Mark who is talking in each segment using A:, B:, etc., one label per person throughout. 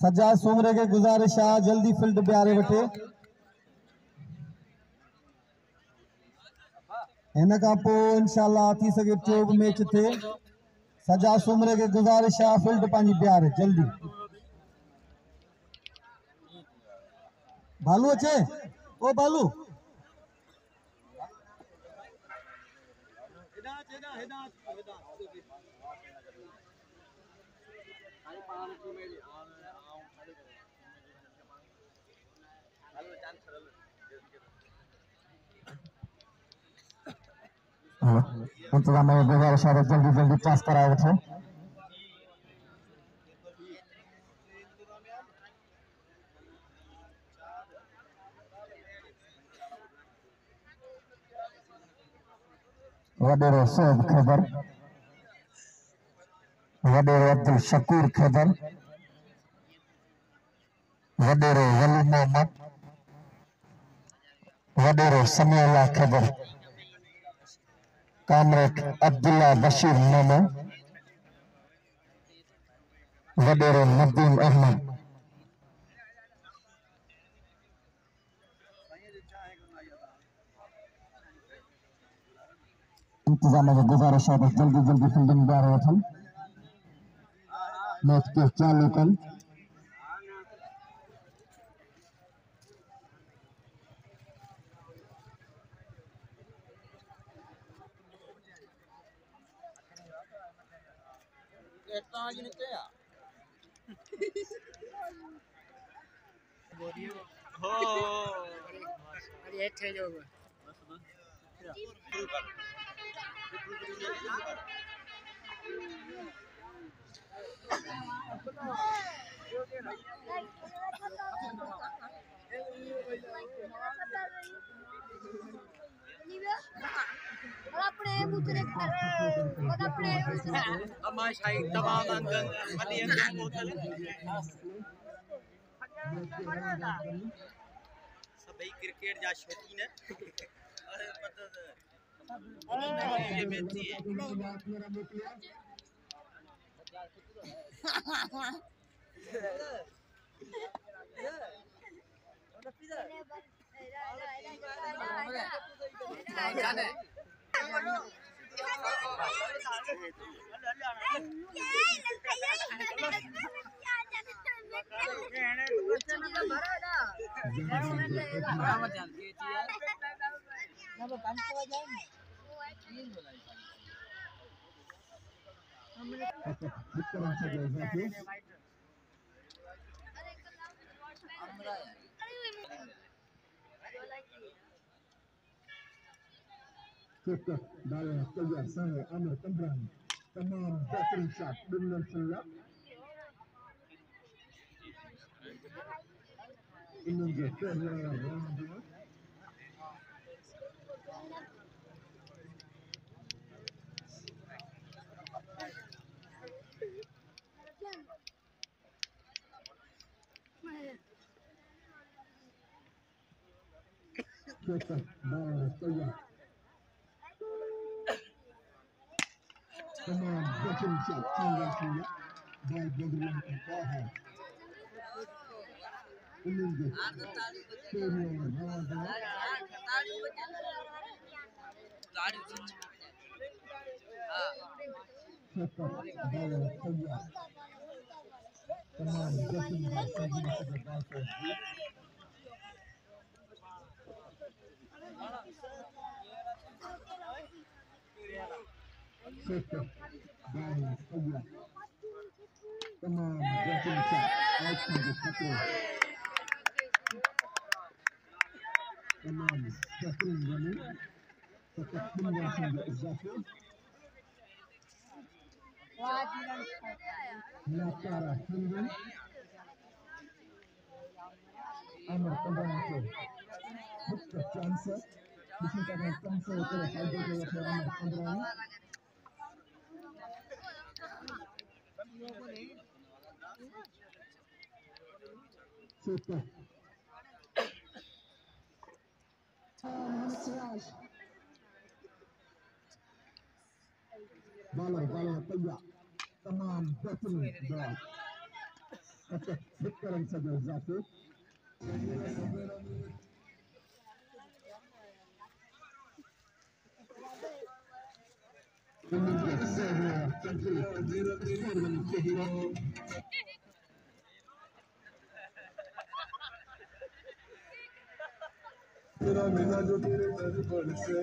A: सजा सूमरे के गुजारिश आहे जल्दी फील्ड ॿियारे वठे। हिन खां पोइ इंशाअल्लाह थी सघे टियों बि मैच थिए। सजा सूमरे के गुजारिश आहे फील्ड पंहिंजी ॿियारे जल्दी। भालू अचे ओ भालू इंतजाम गुजारिश है जल्दी जल्दी पास कराए वठो। वडेरो सोब खैबर, वडेरो अब्दुल शकूर खैबर, वडेरो वली मोहम्मद, वडेरो समीउल्लाह खैबर, कामरेड अब्दुल्ला बशीर मोमो, वडेरो नदीम अहमद। इंतजाम में गुजारिश है जल्दी जल्दी फील्डिंग ॿियारे वठनि। मैच के चालू कनि।
B: सभी क्रिकेट जा शौकीन है
A: तमाम बेहतरीन शॉट बिल्कुल सही इन्होंने जो पहले तमाम बेहतरीन शॉट चंगा किया बॉल बदलने का है इन्होंने पहले बाला तैयार तमाम बेहतरीन बॉल अच्छा सिकरम सदर जाके तेरा मिला जो तेरे दरबार से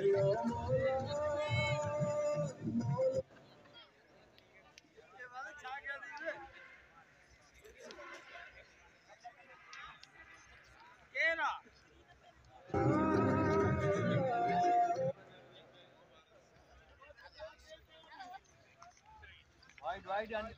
B: केरा वाइड वाइड एंड